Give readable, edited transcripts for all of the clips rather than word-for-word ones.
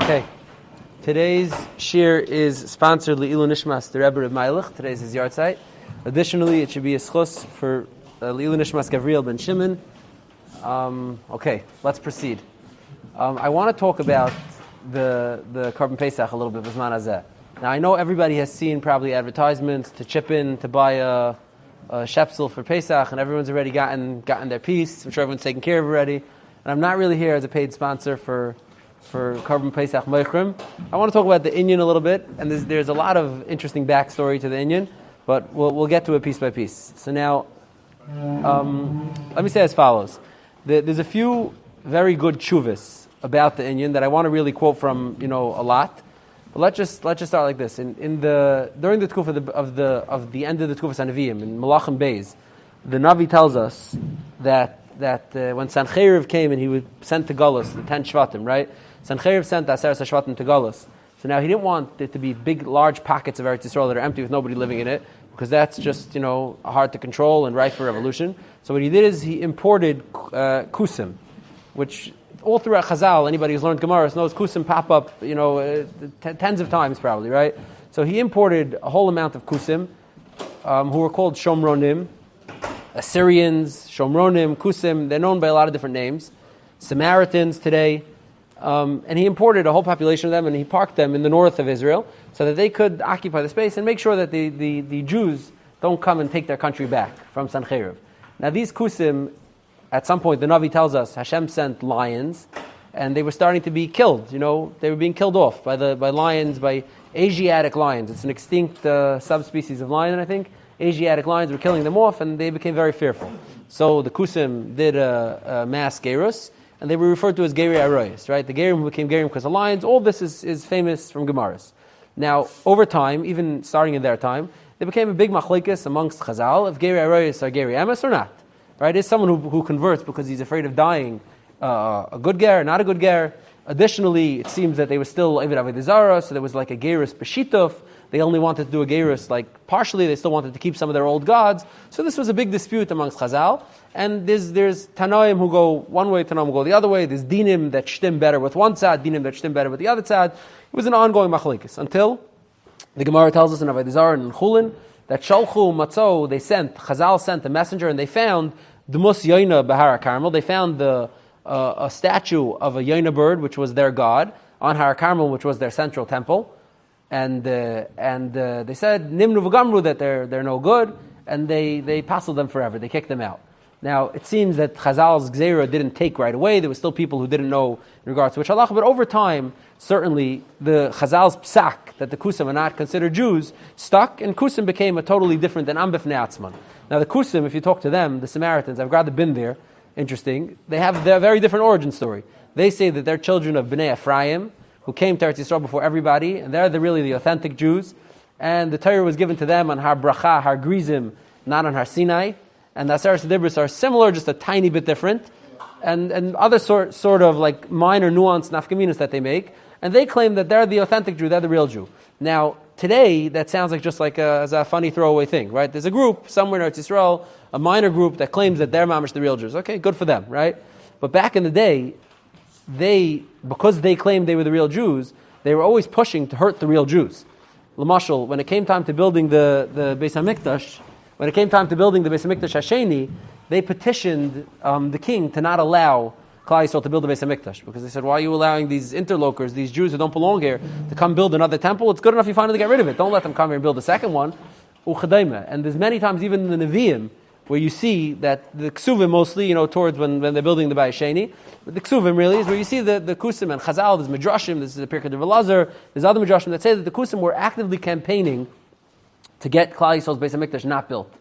Okay, today's shir is sponsored Le'ilu Nishmas, the Rebbe of Meilich. Today's his yard site. Additionally, it should be a schus for Le'ilu Nishmas Gavriel ben Shimon. Okay, let's proceed. I want to talk about the Korban Pesach a little bit, B'zman hazeh. Now, I know everybody has seen probably advertisements to chip in to buy a shepsel for Pesach, and everyone's already gotten their piece. I'm sure everyone's taken care of already. And I'm not really here as a paid sponsor for Korban Pesach Meichrim. I want to talk about the Inyan a little bit, and there's a lot of interesting backstory to the Inyan, but we'll get to it piece by piece. So now, let me say as follows. There's a few very good tshuvas about the Inyan that I want to really quote from, a lot. But let's just start like this. During the Tkufa of the end of the Tkufas HaNevi'im, in Malachim Beis, the Navi tells us that when Sancheriv came and he was sent to Galus, the 10 Shvatim, right? Sancheriv sent the Aseres HaShvatim to Galus. So now he didn't want there to be big, large pockets of Eretz Yisrael that are empty with nobody living in it, because that's just, hard to control and rife for revolution. So what he did is he imported kusim, which all throughout Chazal, anybody who's learned Gemara knows kusim pop up, tens of times probably, right? So he imported a whole amount of kusim, who were called Shomronim, Assyrians, Shomronim, Kusim. They're known by a lot of different names. Samaritans today. And he imported a whole population of them, and he parked them in the north of Israel so that they could occupy the space and make sure that the Jews don't come and take their country back from Sancheriv. Now these Kusim, at some point, the Navi tells us, Hashem sent lions, and they were starting to be killed. They were being killed off by lions, by Asiatic lions. It's an extinct subspecies of lion, I think. Asiatic lions were killing them off, and they became very fearful. So the Kusim did a mass gerus, and they were referred to as Geri Aroyas, right? The Gerim became Gerim because of lions. All this is famous from Gemaras. Now, over time, even starting in their time, there became a big machlekes amongst Chazal if Geri Aroyas are Geri Emes or not. Right? Is someone who converts because he's afraid of dying a good ger, not a good ger. Additionally, it seems that they were still Eved Avodah Zarah, so there was like a gerus b'shituf. They only wanted to do a gerus like partially. They still wanted to keep some of their old gods. So this was a big dispute amongst Chazal. And there's Tanoim who go one way, Tanoim who go the other way. There's Dinim that shtim better with one side, Dinim that shtim better with the other side. It was an ongoing machlekes until the Gemara tells us in Avodah Zarah and in Chulin that Shalchu Matzo, Chazal sent a messenger, and they found Dmus Yoina Bahar Carmel. They found a statue of a Yoina bird, which was their god, on Har Carmel, which was their central temple. And they said Nimnu v'gamru, that they're no good, and they passled them forever. They kicked them out. Now it seems that Chazal's Gzeira didn't take right away. There were still people who didn't know in regards to which halacha, but over time, certainly the Chazal's psak that the Kusim are not considered Jews stuck, and Kusim became a totally different than Ambif Neatzman. Now the Kusim, if you talk to them, the Samaritans, I've rather been there. Interesting. They have their very different origin story. They say that they're children of Bnei Ephraim, who came to Eretz Yisrael before everybody, and they're really the authentic Jews. And the Torah was given to them on Har Bracha, Har Grizim, not on Har Sinai. And the Aseres Dibros are similar, just a tiny bit different. And other sort of like minor nuance nafkaminas that they make. And they claim that they're the authentic Jew, they're the real Jew. Now, today, that sounds like just like as a funny throwaway thing, right? There's a group somewhere in Eretz Yisrael, a minor group that claims that they're mamish the real Jews. Okay, good for them, right? But back in the day, because they claimed they were the real Jews, they were always pushing to hurt the real Jews. L'mashal, when it came time to building the Beis HaMikdash, Hasheni, they petitioned the king to not allow Klal Yisrael to build the Beis HaMikdash, because they said, why are you allowing these interlocutors, these Jews who don't belong here, to come build another temple? It's good enough you finally get rid of it. Don't let them come here and build a second one. And there's many times, even in the Nevi'im, where you see that the Ksuvim mostly, towards when they're building the Bayis Sheni, but the Ksuvim really is where you see the Kusim and Chazal, there's Midrashim, this is the Pirkei Elazar, there's other Midrashim that say that the Kusim were actively campaigning to get Klal Yisrael's Beis HaMikdash not built.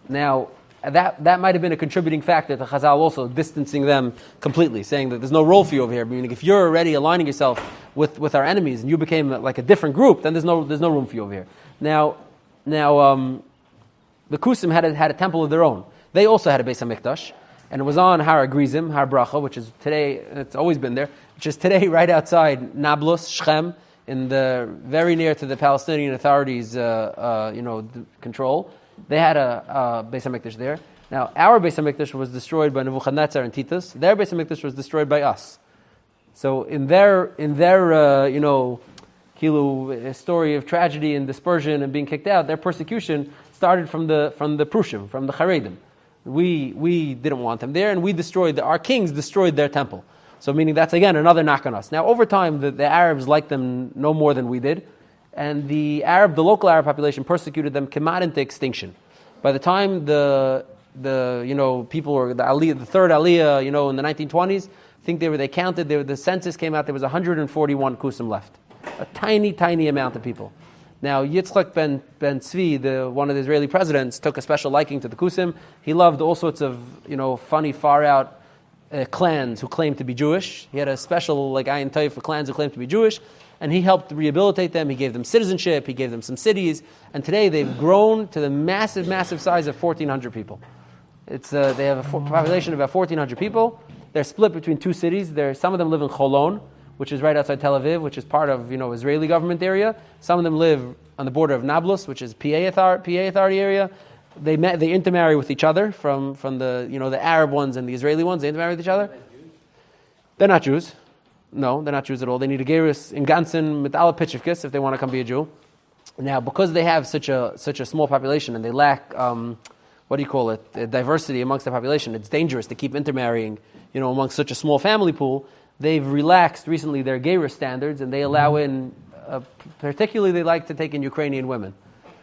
Now, that might have been a contributing factor to Chazal also distancing them completely, saying that there's no role for you over here. Meaning, if you're already aligning yourself with our enemies and you became like a different group, then there's no room for you over here. Now, the Kusim had a temple of their own. They also had a Beis HaMikdash, and it was on Har Grizim, Har Bracha, which is today, it's always been there, which is today right outside Nablus, Shechem, very near to the Palestinian authorities' control. They had a Beis HaMikdash there. Now, our Beis HaMikdash was destroyed by Nebuchadnezzar and Titus. Their Beis HaMikdash was destroyed by us. So in their Kilu story of tragedy and dispersion and being kicked out, their persecution started from the Prushim, from the Haredim. We didn't want them there, and our kings destroyed their temple. So meaning that's again another knock on us. Now over time, the Arabs liked them no more than we did, and the local Arab population persecuted them kemat into extinction. By the time the people were the third Aliyah, in the 1920s, I think they counted. The census came out. There was 141 Kusim left, a tiny amount of people. Now Yitzchak ben Tzvi, one of the Israeli presidents, took a special liking to the Kusim. He loved all sorts of funny far out clans who claimed to be Jewish. He had a special ayin tov for clans who claimed to be Jewish, and he helped rehabilitate them. He gave them citizenship. He gave them some cities, and today they've grown to the massive size of 1,400 people. They have a population of about 1,400 people. They're split between two cities. Some of them live in Cholon, which is right outside Tel Aviv, which is part of Israeli government area. Some of them live on the border of Nablus, which is PA authority area. They intermarry with each other from the the Arab ones and the Israeli ones. They intermarry with each other. They're not Jews. No, they're not Jews at all. They need a gerus in Gansen mit alle Pitchivkis if they want to come be a Jew. Now, because they have such a small population and they lack diversity amongst the population, it's dangerous to keep intermarrying amongst such a small family pool. They've relaxed recently their gerus standards, and they allow in, particularly they like to take in Ukrainian women.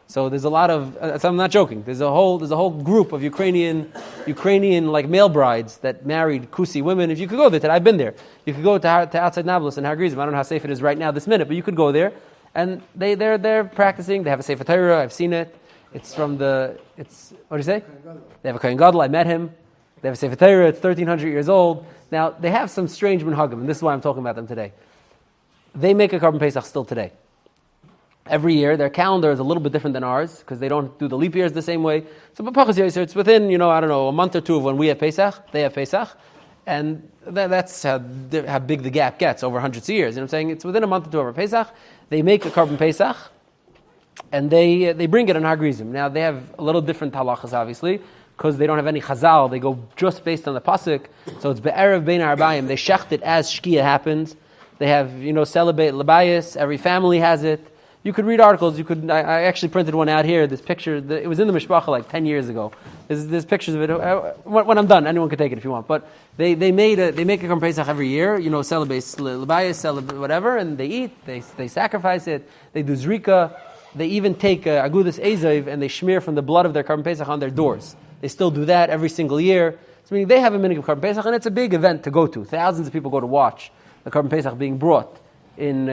So there's a lot of, I'm not joking, there's a whole group of Ukrainian male brides that married Kusi women. If you could go there today, I've been there. You could go to outside Nablus and Har Gerizim. I don't know how safe it is right now this minute, but you could go there, and they're practicing. They have a Sefer Torah. I've seen it. What do you say? They have a Kohen Gadol. I met him. They have a Sefer Torah. It's 1,300 years old. Now they have some strange minhagim, and this is why I'm talking about them today. They make a Korban Pesach still today. Every year, their calendar is a little bit different than ours because they don't do the leap years the same way. So, it's within, a month or two of when we have Pesach, they have Pesach, and that's how big the gap gets over hundreds of years. I'm saying? It's within a month or two of our Pesach. They make a Korban Pesach, and they bring it in Har Gerizim. Now, they have a little different halachas, obviously, because they don't have any chazal. They go just based on the pasuk. So it's be'erev bein arbayim. They shecht it as shkia happens. They have, celebrate labayis. Every family has it. You could read articles. I actually printed one out here. This picture, it was in the mishpacha like 10 years ago. There's pictures of it. When I'm done, anyone can take it if you want. But they make a Korban Pesach every year. Celebrate labayis, celebrate whatever, and they eat. They sacrifice it. They do zrika. They even take agudas ezav and they smear from the blood of their Korban Pesach on their doors. They still do that every single year. So meaning they have a minhag of Korban Pesach, and it's a big event to go to. Thousands of people go to watch the Korban Pesach being brought in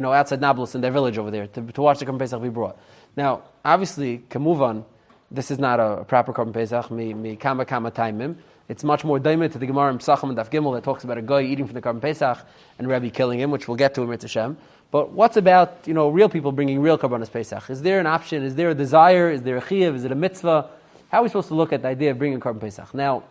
outside Nablus in their village over there to watch the Korban Pesach be brought. Now, obviously, Kamuvan, this is not a proper Korban Pesach. Mi kama taimim. It's much more daimah to the Gemara in Pesachim and Daf Gimel that talks about a guy eating from the Korban Pesach and Rabbi killing him, which we'll get to in Mitzvah Shem. But what's about real people bringing real Korbanos Pesach? Is there an option? Is there a desire? Is there a chiyuv? Is it a mitzvah? How are we supposed to look at the idea of bringing Korban Pesach? Now,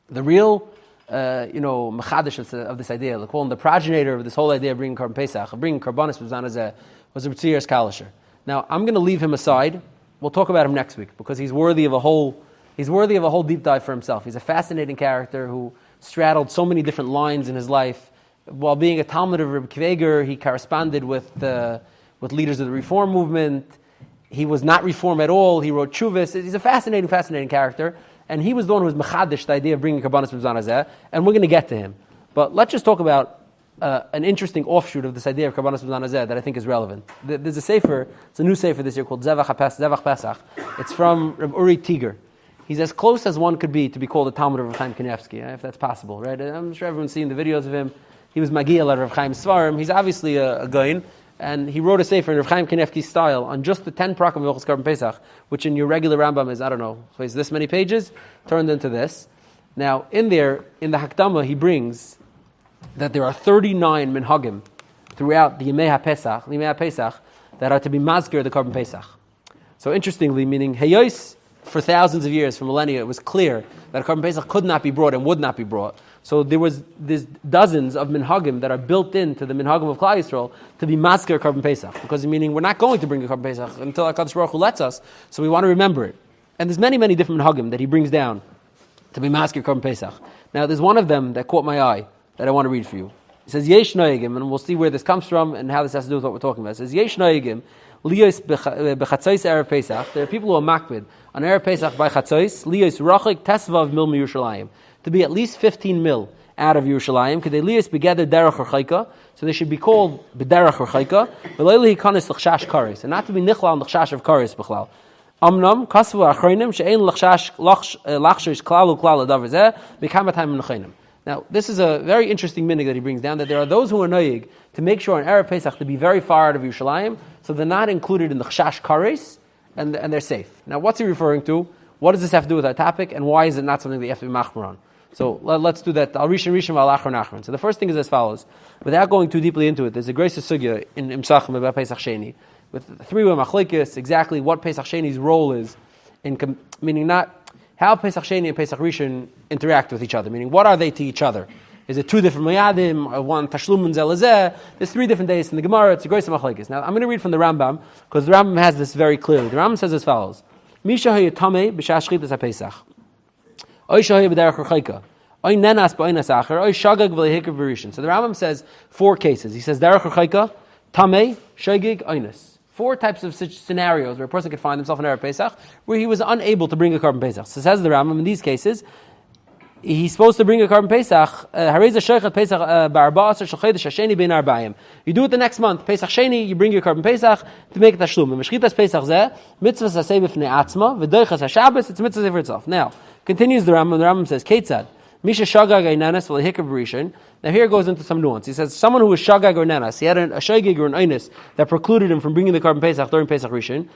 the real machadish of this idea, like calling the progenitor of this whole idea of bringing Korban Pesach, of bringing Korbanos Pesach, was a Tzir Kalisher. Now, I'm going to leave him aside. We'll talk about him next week because he's worthy of a whole deep dive for himself. He's a fascinating character who straddled so many different lines in his life. While being a Talmud of Reb Kveger, he corresponded with leaders of the Reform movement. He was not Reform at all. He wrote Chuvas. He's a fascinating character. And he was the one who was machadish, the idea of bringing Korbanos B'Zman, and we're going to get to him. But let's just talk about an interesting offshoot of this idea of Korbanos B'Zman that I think is relevant. There's a sefer, it's a new sefer this year called Zevach Pesach. It's from Reb Uri Tiger. He's as close as one could be to be called a Talmud of Rav Chaim Kanievsky, if that's possible, right? I'm sure everyone's seen the videos of him. He was Magiel at Rav Chaim Svarim. He's obviously a Goyin. And he wrote a sefer in Rav Chaim Kanievsky's style on just the 10 prakim of Hilchos Korban Pesach, which in your regular Rambam is, so it's this many pages, turned into this. Now, in the Hakdama, he brings that there are 39 minhagim throughout the Yemei HaPesach, that are to be mazker the Korban Pesach. So interestingly, meaning Hayos, for thousands of years, for millennia, it was clear that a Korban Pesach could not be brought and would not be brought. So there's dozens of minhagim that are built into the minhagim of Klal Yisrael to be masker Korban Pesach, because meaning we're not going to bring a Korban Pesach until HaKadosh Baruch Hu lets us, so we want to remember it. And there's many different minhagim that he brings down to be masker Korban Pesach. Now there's one of them that caught my eye. that I want to read for you. It says, Yesh noyegim, and we'll see where this comes from and how this has to do with what we're talking about. It says, Yesh noyegim, liyos b'chatzos Erev Pesach. There are people who are makbid on Erev Pesach by chatzos, liyos rachik tesvav mil Yerushalayim, to be at least 15 mil out of Yerushalayim, because they liyos begeder derech orchaika, so they should be called b'derech orchaika, v'leili hikanis l'chshash kares, and not to be nichlal l'chshash of kares b'chlal. Amnam kasvu achronim she'ein l'chshash lachshish klalu klal adavar zeh b'kamatayim n'chayim. Now, this is a very interesting minhag that he brings down, that there are those who are noyig to make sure on Erev Pesach to be very far out of Yerushalayim, so they're not included in the Chashash Kares, and they're safe. Now, what's he referring to? What does this have to do with our topic, and why is it not something that you have to be machmir on? So, let's do that. Al-Rishon Rishon v'al-Achron Achron. So the first thing is as follows. Without going too deeply into it, there's a great sugya in Pesachim about Pesach Sheni, with three-way machlekes, exactly what Pesach Sheni's role is, meaning not how Pesach Sheni and Pesach Rishon interact with each other, meaning what are they to each other? Is it two different mayadim, one tashlumun zelazeh? There's 3 different days in the Gemara. It's a great machlekes. Now I'm going to read from the Rambam, because the Rambam has this very clearly. The Rambam says as follows: Misha hayatame b'shas shchitas haPesach, oy shahay b'derech orchaika, oy nenas b'oinas acher, oy shagag v'lehikav b'rishon. So the Rambam says 4 cases. He says derech orchaika, tamei, shagig, oinas. 4 types of such scenarios where a person could find himself in Erev Pesach where he was unable to bring a Korban Pesach. So says the Rambam, in these cases, he's supposed to bring a Korban Pesach. You do it the next month. Pesach Sheni, you bring your Korban Pesach to make it Tashlum. Meshchitas Pesach zeh, mitzvah saseh b'fnei atzma, v'doichas HaShabbos, it's mitzvah for itself. Now, continues the Rambam says, Ketzad, Misha Shagag Einanas v'lehikav b'rishon. Now here goes into some nuance. He says, someone who was Shagag or Nanas, he had a Shagig or an Einis that precluded him from bringing the Korban Pesach during Pesach Rishon.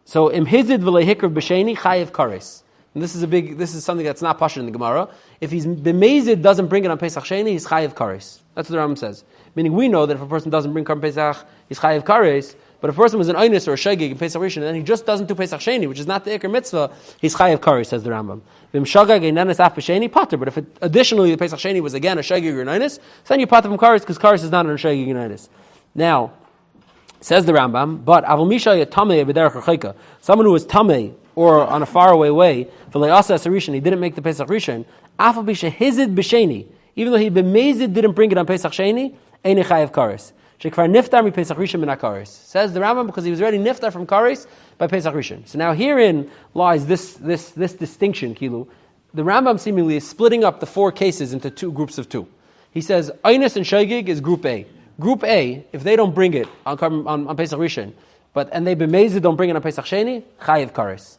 So, Im Hizid v'lehikav b'sheni chayiv kares. And this is something that's not pashut in the Gemara. If he's b'mezid doesn't bring it on Pesach Sheni, he's chayiv kares. That's what the Rambam says. Meaning we know that if a person doesn't bring Korban Pesach, he's chayiv kares. But if a person was an Einis or a Shagig in Pesach Rishon, and then he just doesn't do Pesach Sheni, which is not the Iker Mitzvah, he's Chayav Kares, says the Rambam. V'im Shagag Einanis af b'Sheni, pater. But if additionally the Pesach Sheni was again a Shagig or an Einis, then you pater from Kares, because Kares is not a Shagig or an Einis. Now, says the Rambam, but Avol Misha Tamei b'derech orchaika, someone who was Tamei, or on a faraway way, v'le'asa as a Rishon, he didn't make the Pesach Rishon, Afal Bisha Hizid b'Sheni, even though he b'mezid didn't bring it on Pesach Sheni, Ein Chayav Kares. Shekvar niftar mi Pesach Rishon min HaKares. Says the Rambam, because he was already niftar from Kares by Pesach Rishon. So now herein lies this distinction, Kilu. The Rambam seemingly is splitting up the 4 cases into 2 groups of 2. He says, Einis and Shagig is group A. Group A, if they don't bring it on Pesach Rishon, and they b'mezid don't bring it on Pesach Sheni, Chayiv Kares.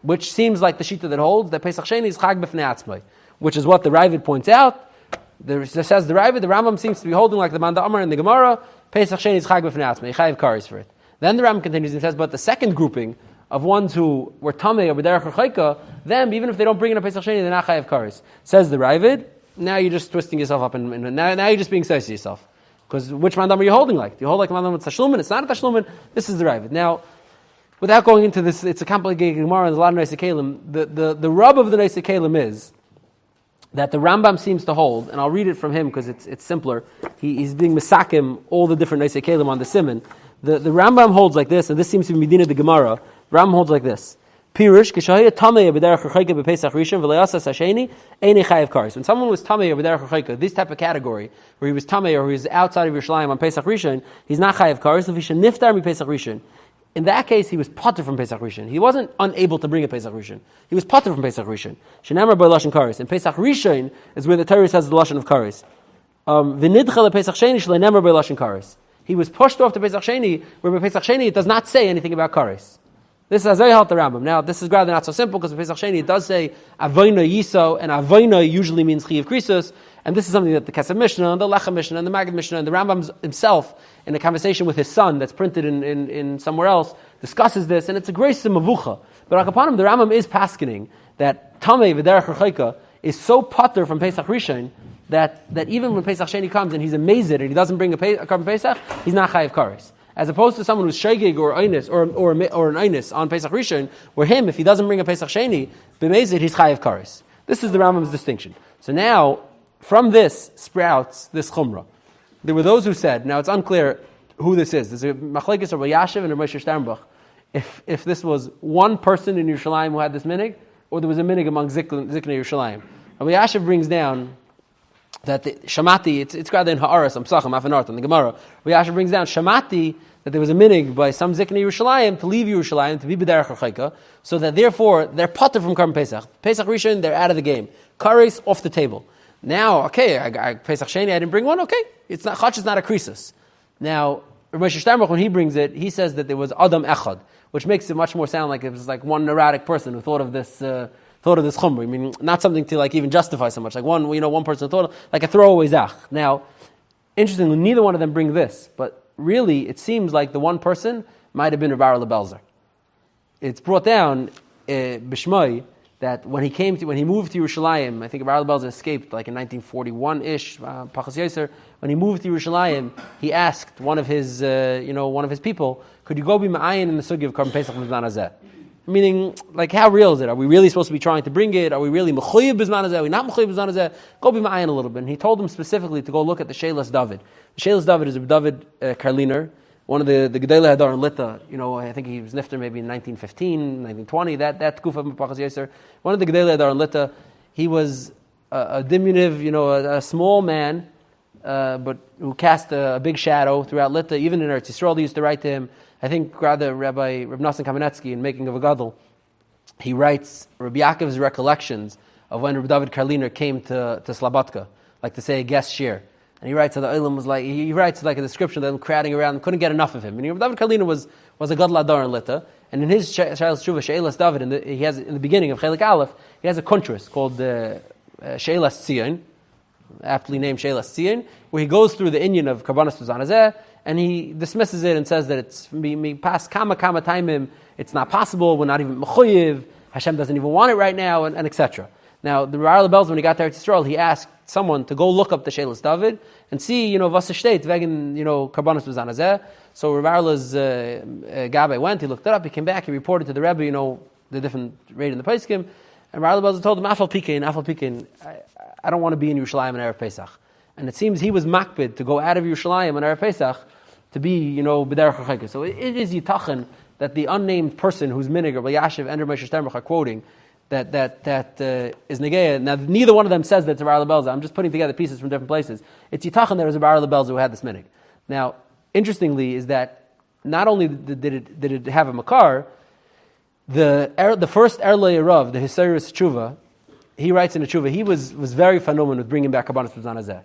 Which seems like the shita that holds that Pesach Sheni is Chag b'fnei atzmai, which is what the Ravid points out. Says the Ravid, the Rambam seems to be holding like the Manda Amar in the Gemara, Pesach Sheni is Chag b'fnei atzmai, Chayiv Kares for it. Then the Rambam continues and says, but the second grouping of ones who were Tamei or B'derech Orchaika, them, even if they don't bring in a Pesach Sheni, they're not Chayiv Kares. Says the Ravid, now you're just twisting yourself up, and now you're just being size to yourself. Because which Mandam are you holding like? Do you hold like Mandam with Tashlumin? It's not a Tashlumin, this is the Ravid. Now, without going into this, it's a complicated Gemara, and there's a lot of Neisei Kelim. The rub of the Neisei Kelim is that the Rambam seems to hold, and I'll read it from him because it's simpler. He's being Mesakim all the different Neisei Kelim on the Siman. The Rambam holds like this, and this seems to be Medina the Gemara. Rambam holds like this. Pirush, Kishahaya Tamei B'derech Orchaika B'Pesach Rishon V'Le'asa Sasheni Einei Chayav Kares. When someone was Tamei or B'derech Orchaika, this type of category, where he was Tamei or he was outside of Yerushalayim on Pesach Rishon, he's not Chayav Kares. If he should niftar mi Pesach Rishon, in that case, he was pater from Pesach Rishon. He wasn't unable to bring a Pesach Rishon. He was pater from Pesach Rishon. Shenamar by Lashon Kares. And Pesach Rishon is where the Torah says the Lashon of Kares. V'nidcha lePesach Sheni shle'nemar by Lashon Kares. He was pushed off to Pesach Sheni, where by Pesach Sheni it does not say anything about Kares. This is Azay Halt the Rambam. Now, this is rather not so simple, because in Pesach Sheni it does say Avoina Yiso, and Avoina usually means Chiyav Krisus, and this is something that the Kesef Mishnah, and the Lechem Mishnah, and the Maggid Mishnah, and the Rambam himself, in a conversation with his son that's printed in somewhere else, discusses this, and it's a grace of Mavucha. But upon him, the Rambam is paskening that Tamei V'derech Orchaika is so pater from Pesach Rishon that even when Pesach Sheni comes and he's amazed and he doesn't bring a Korban Pesach, he's not Chayav Kares. As opposed to someone who's Shagig or Einis or an Einis on Pesach Rishon, where him, if he doesn't bring a Pesach Sheni, b'mezid, he's Chayav Kares. This is the Rambam's distinction. So now, from this sprouts this Chumrah. There were those who said, now it's unclear who this is. There's a Machlekes Rabbi Yashiv and Rabbi Moshe Sternbuch. If this was one person in Yerushalayim who had this minig, or there was a minig among Ziknei Yerushalayim. Rabbi Yashiv brings down that the Shamati, it's rather in Ha'aras, Amsachim, Afanart, and the Gemara. Rabbi Yasha brings down Shamati, that there was a minig by some Zikni Yerushalayim to leave Yerushalayim, to be B'derech HaChaika, so that therefore they're potter from Korban Pesach. Pesach Rishon, they're out of the game. Kares, off the table. Now, okay, Pesach Sheni, I didn't bring one, okay. It's not, Chach is not a krisis. Now, Rabbi Shtarmach, when he brings it, he says that there was Adam Echad, which makes it much more sound like it was like one neurotic person who thought of this chumra. I mean, not something to like even justify so much. Like one person thought, like a throwaway zach. Now, interestingly, neither one of them bring this, but really, it seems like the one person might have been Rabbi Lebelzer. It's brought down Bishmai that when he moved to Yerushalayim, I think Rabbi Lebelzer escaped like in 1941-ish, Pachas Yosser. When he moved to Yerushalayim, he asked one of his people, could you go be ma'ayin in the sugi of Korban Pesach b'zman hazeh? Meaning, like, how real is it? Are we really supposed to be trying to bring it? Are we really mechuyev b'zman hazeh? Are we not mechuyev b'zman hazeh? Go be ma'ayin a little bit. And he told him specifically to go look at the Sheilas David. The Sheilas David is a David Karliner, one of the Gedolei Hadar in Lita. I think he was nifter maybe in 1915, 1920. That kufa of Pachas Yosser. One of the Gedolei Hadar in Lita. He was a diminutive, a small man, but who cast a big shadow throughout Lita. Even in Eretz Yisrael, they used to write to him. I think rather Rabbi Nassim Kamenetsky, in Making of a Gadol, he writes Rabbi Yaakov's recollections of when Rabbi David Karliner came to Slobodka, like to say a guest shir. And he writes that the Olam was like, he writes like a description of them crowding around, couldn't get enough of him. And Rabbi David Karliner was a Gadol Adar in Lita, and in his Shailas Tshuva, Sheilas David, he has in the beginning of Chelik Aleph, he has a kuntras called Sheilas Tzion, aptly named Sheilas Tzion, where he goes through the inyan of Karbanos B'zman hazeh, and he dismisses it and says that it's past kama taimim, it's not possible, we're not even mechuyev, Hashem doesn't even want it right now, and etc. Now, the Rabbi Lebelzer, when he got there to Yisrael, he asked someone to go look up the Sheilas David and see, was steht wegen, Karbanos B'zman hazeh. So Rabbi Lebelzer's Gabe went, he looked it up, he came back, he reported to the Rebbe, the different rate in the Pesachim, and Rabbi Lebelzer told him, Afal Pikein, I don't want to be in Yerushalayim on Erev Pesach. And it seems he was makbid to go out of Yerushalayim on Erev Pesach to be, b'derech HaChaika. So it is yitachin that the unnamed person whose minig Rabbi Yashiv and Rabbi Shtarmach are quoting that is negeya. Now, neither one of them says that's Rabbi Lebelzer. I'm just putting together pieces from different places. It's yitachin that it was Rabbi Lebelzer who had this minig. Now, interestingly, is that not only did it have a makar, the first Erlei Rav, the Hisayrus Tshuva, he writes in the Tshuva, he was very phenomenal with bringing back Karbanos B'zman hazeh.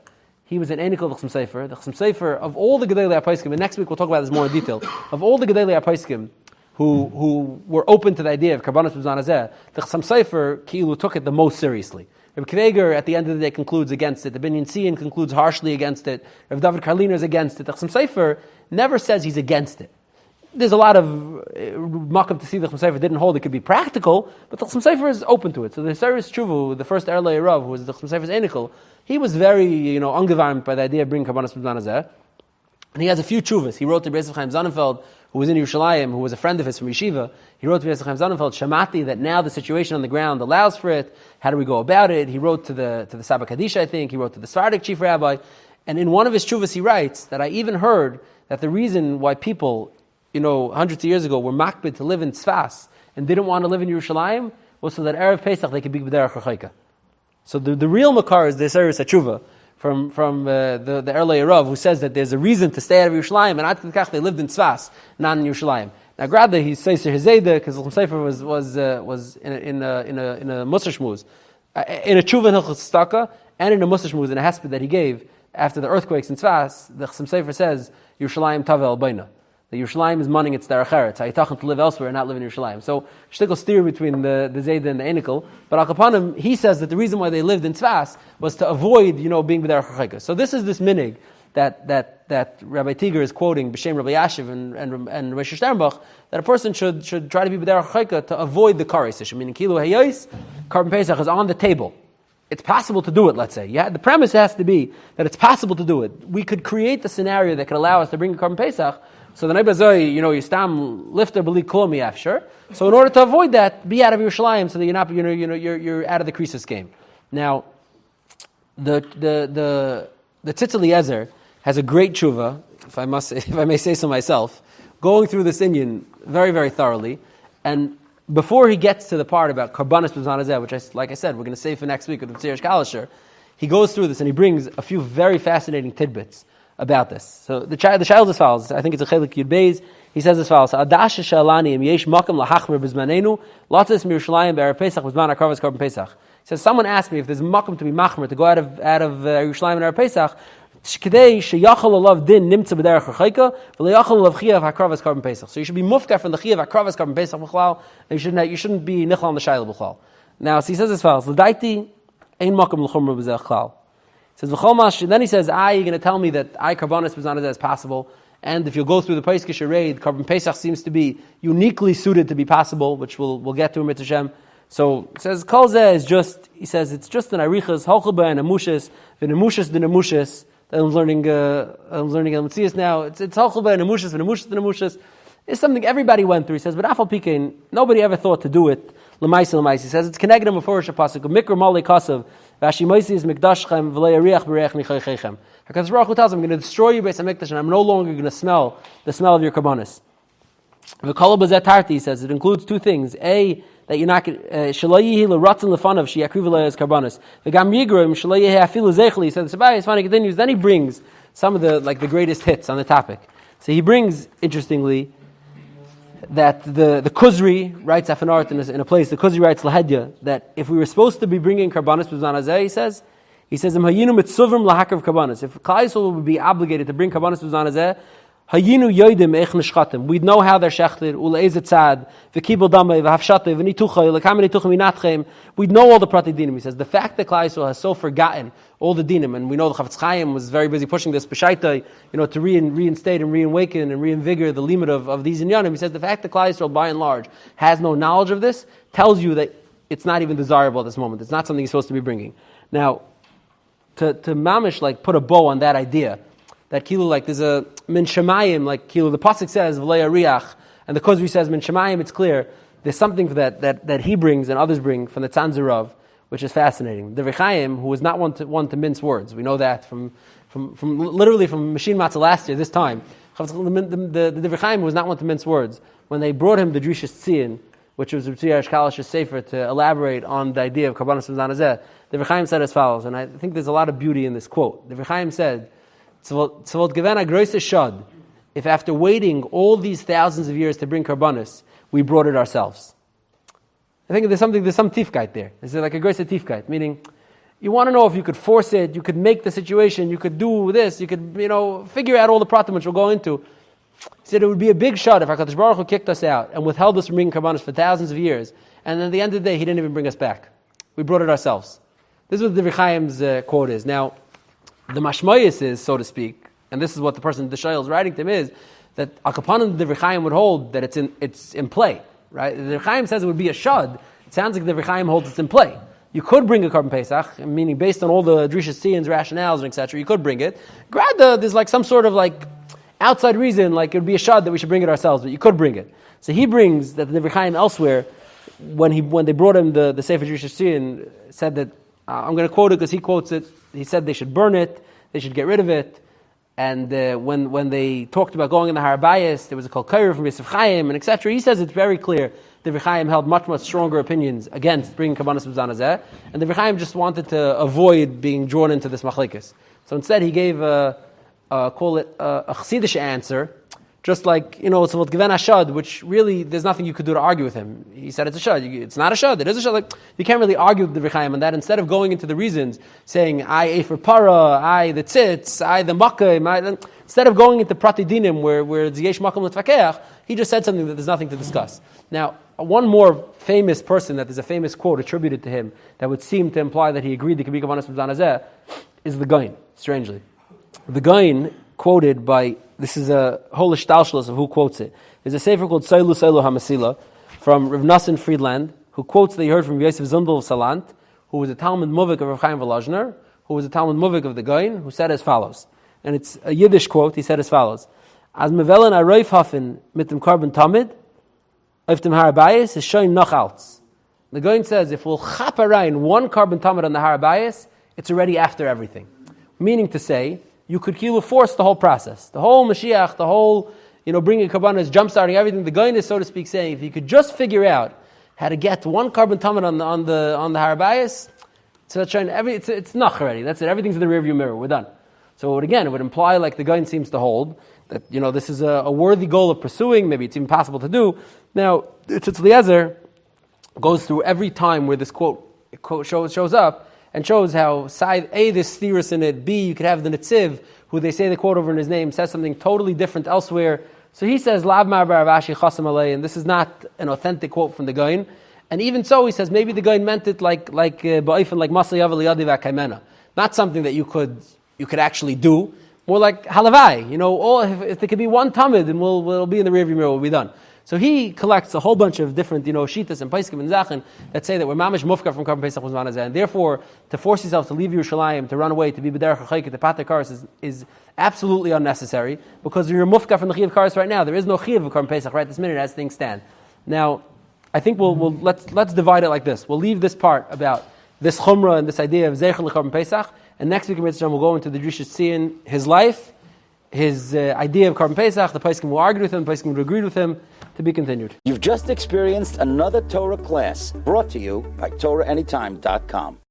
He was an Einikol of the Chasam Sofer. The Chasam Sofer, of all the Gedolei HaPoskim, and next week we'll talk about this more in detail, of all the Gedolei HaPoskim who were open to the idea of Karbanos B'zman hazeh, the Chasam Sofer, Ki'ilu, took it the most seriously. Rabbi Kveger, at the end of the day, concludes against it. The Binyan Tzion concludes harshly against it. Rabbi David Karliner is against it. The Chasam Sofer never says he's against it. There's a lot of makam to see the Chasam Sofer didn't hold it could be practical, but the Chasam Sofer is open to it. So the Hisayrus Tshuva, the first Erlei Rav, who was the Chasam Sofer's Einikol, he was very, ungevarmt by the idea of bringing Karbanos B'zman hazeh. And he has a few tshuvas. He wrote to Beis Chaim Zonnenfeld, who was in Yerushalayim, who was a friend of his from Yeshiva. He wrote to Beis Chaim Zonnenfeld, Shamati, that now the situation on the ground allows for it. How do we go about it? He wrote to the Saba Kadisha, I think. He wrote to the Sephardic chief rabbi. And in one of his tshuvas, he writes that I even heard that the reason why people, hundreds of years ago, were makbid to live in Tzfas and didn't want to live in Yerushalayim was so that Erev Pesach they could be b'derech HaChaika. So the real makar is the Hisayrus Tshuva from the Erlei Rav, who says that there's a reason to stay out of Yerushalayim, and at Kach they lived in Tzfas, not in Yerushalayim. Now, rather he says to Hizeda because the Sefer was in a Musar Shmuz, in a Tshuva in Hilchos Tzedakah, and in a Musar Shmuz in a hesped that he gave after the earthquakes in Tzfas. The Sefer says Yerushalayim Tavel Baina. The Yerushalayim is manning its derech eretz. Hayitachin to live elsewhere and not live in Yerushalayim. So shtickle steer between the Zayda and the Einikol. But Al Kapanim, he says that the reason why they lived in Tzfas was to avoid, being b'derech HaChaika. So this is this minig that Rabbi Tiger is quoting b'shem Rabbi Yashiv and Rosh Sternbach, that a person should try to be b'derech HaChaika to avoid the kares issue. Meaning kilu hayos, Korban Pesach is on the table. It's possible to do it, let's say. The premise has to be that it's possible to do it. We could create the scenario that could allow us to bring a Korban Pesach. So the Neibazoi, you stam lifter b'li klomi afshar. So in order to avoid that, be out of Yerushalayim so that you're not, you're out of the krisis game. Now, the Tzitz Eliezer has a great tshuva, if I may say so myself, going through this inyan very, very thoroughly, and before he gets to the part about Karbanos B'zman hazeh, which like I said, we're going to save for next week with the Tzirish Kalisher, he goes through this and he brings a few very fascinating tidbits about this. So the child is as follows. I think it's a chelik yud beis. He says as follows: Adash shalani yesh makam lahachmer bizmanenu latzes mirushalayim be'er Pesach bizman hakravas korban Pesach. He says someone asked me if there's makam to be machmer to go out of Yerushalayim and Erev Pesach. So you should be mufkar from the chiyav hakravas korban Pesach b'chlal, and you shouldn't be nichal on the shayla b'chlal. Now, so he says as follows: L'daiti ein makam l'chumra b'zeh chlal. He says then he says, you're going to tell me that karbanos was not as possible, and if you go through the Pesach charade, korban Pesach seems to be uniquely suited to be possible, which we'll get to in Mitzvah Shem. So it says kol zeh is just, he says it's just an arichas halchuba and amushas v'nemushas d'nemushas. I'm learning Matthias now. It's halchuba and amushas v'nemushas d'nemushas. It's something everybody went through. He says, but afal pikein, nobody ever thought to do it. L'maisi. He says it's connected him before pasuk mikra malei kasav v'ashimoisi is mikdashchem v'lei ariach b'reich nichaychechem. HaKadosh Baruch Hu tells him, I'm going to destroy your Beis HaMikdash, and I'm no longer going to smell the smell of your karbanos. V'kol b'zeh tarti, he says, it includes two things. A, that you're not shelo yihi l'ratzon lefanav sheyakriv v'lei as karbanos. V'gam yigrom shelo yihi afilu zeichli. He says the Sabai is funny. Continues. Then he brings some of the greatest hits on the topic. So he brings, interestingly, that the Kuzri writes Afanart in a place. The Kuzri writes Lahedya that if we were supposed to be bringing karbanos b'zman hazeh, he says hayinu mitzuvim lahakav karbanos. If Klal Yisrael would be obligated to bring karbanos b'zman hazeh, hayinu yoidim eich nishchatim. We'd know how they're shechted. Ule'ez tzad v'kibul damei v'hafshatei v'nituchay l'kam nituchim minatchem. We'd know all the prati dinim. He says the fact that Klal Yisrael has so forgotten all the dinim, and we know the Chavetz Chaim was very busy pushing this b'shaita, to reinstate and reawaken and reinvigorate the limit of these inyanim. He says the fact that Klal Yisrael, by and large, has no knowledge of this tells you that it's not even desirable at this moment. It's not something he's supposed to be bringing. Now, to mamish put a bow on that idea, that kilu there's a min shemayim, kilu the pasuk says v'lei ariach, and the Kuzri says min shemayim. It's clear there's something that he brings and others bring from the Tzanzarav, which is fascinating. The Rechaim, who was not one to mince words, we know that from literally from Mashin Matzah last year, this time. The Rechaim was not one to mince words. When they brought him the Drishas Tzion, which was Tzvi Kalash's sefer to elaborate on the idea of Karbanos B'zman Hazeh, the Rechaim said as follows, and I think there's a lot of beauty in this quote. The Rechaim said, "Tzvot geven a groise shad, if after waiting all these thousands of years to bring Karbanos, we brought it ourselves." I think there's some tifkeit there. It's like a groise tifkeit, meaning you want to know if you could force it, you could make the situation, you could do this, you could figure out all the pratim which we'll go into. He said it would be a big shot if HaKadosh Baruch Hu kicked us out and withheld us from bringing Karbanos for thousands of years, and at the end of the day, He didn't even bring us back. We brought it ourselves. This is what the Rechaim's quote is. Now, the mashmayis is, so to speak, and this is what the person the Shayil is writing to him is, that Akapanim the Rechaim would hold that it's in play, right? The Rechaim says it would be a shad. It sounds like the Rechaim holds it's in play. You could bring a Korban Pesach, meaning based on all the Drishas Tzion's rationales and etc. You could bring it. There's some sort of outside reason, it would be a shad that we should bring it ourselves, but you could bring it. So he brings that the Rechaim elsewhere, when they brought him the Sefer Drishas Tzion, said that I'm going to quote it because he quotes it. He said they should burn it, they should get rid of it. And when they talked about going in the Har Bayis, there was a Kol Kair from Yosef Chaim and etc. He says it's very clear the Rechaim held much stronger opinions against bringing Karbanos B'zman Hazeh, and the Rechaim just wanted to avoid being drawn into this machlekes. So instead, he gave a chassidish answer, just it's what given a shad, which really there's nothing you could do to argue with him. He said it's a shad. It's not a shad. It is a shad. You can't really argue with the Rechaim on that. Instead of going into the reasons, saying I ate for para, I the tzitz, I the makkah, instead of going into prati dinim where it's yesh makom l'tfakeach, he just said something that there's nothing to discuss. Now, one more famous person that there's a famous quote attributed to him that would seem to imply that he agreed there could be Karbanos B'zman Hazeh is the Gaon. Strangely, the Gaon quoted by. This is a whole ishtalshalos of who quotes it. There's a sefer called Seilu HaMasila from Rav Nassim Friedland, who quotes that he heard from Yosef Zundel of Salant, who was a Talmud Muvik of Rav Chaim Volozhner, who was a Talmud Muvik of the Gaon, who said as follows, and it's a Yiddish quote. He said as follows: "As mevelen a roif hafen mit dem Korban tamid, auf dem Har Bayis is shoym noch alts." The Gaon says if we'll chap around one Korban tamid on the Har Bayis, it's already after everything. Meaning to say, you could force the whole process, the whole Mashiach, the whole, bringing Karbanos, jump-starting everything. The Gaon is, so to speak, saying if you could just figure out how to get one Korban tamid on the Har Bayis, So it's nach already. That's it. Everything's in the rearview mirror. We're done. So it would imply, like the Gaon seems to hold, that this is a worthy goal of pursuing. Maybe it's even possible to do. Now, Tzitz Eliezer goes through every time where this quote shows up and shows how side A, there's theorists in it. B, you could have the Netziv, who they say the quote over in his name says something totally different elsewhere. So he says Lav Mar Bar Rav Ashi Chasam Alei, and this is not an authentic quote from the Gaon. And even so, he says maybe the Gaon meant it like Ba'ifan, like Masay Yav Liyadi V'Kaimena, not something that you could actually do. More like halavai, if there could be one tamid, and we'll be in the rearview mirror, we'll be done. So he collects a whole bunch of different, shitas and paiskim and zachin that say that we're mamish mufka from Korban Pesach Uzman Hazeh, and therefore to force yourself to leave Yerushalayim, to run away, to be b'derech ha'chayk, to pater karas is absolutely unnecessary, because you're mufka from the chiv karas right now. There is no chiv of Korban Pesach right this minute as things stand. Now, I think let's divide it like this. We'll leave this part about this chumrah and this idea of zeichel Korban Pesach. And next week, we'll go into the Drishas Tzion, his life, his idea of Korban Pesach, the Pesachim will argue with him, the Pesachim will agree with him, to be continued. You've just experienced another Torah class brought to you by TorahAnytime.com.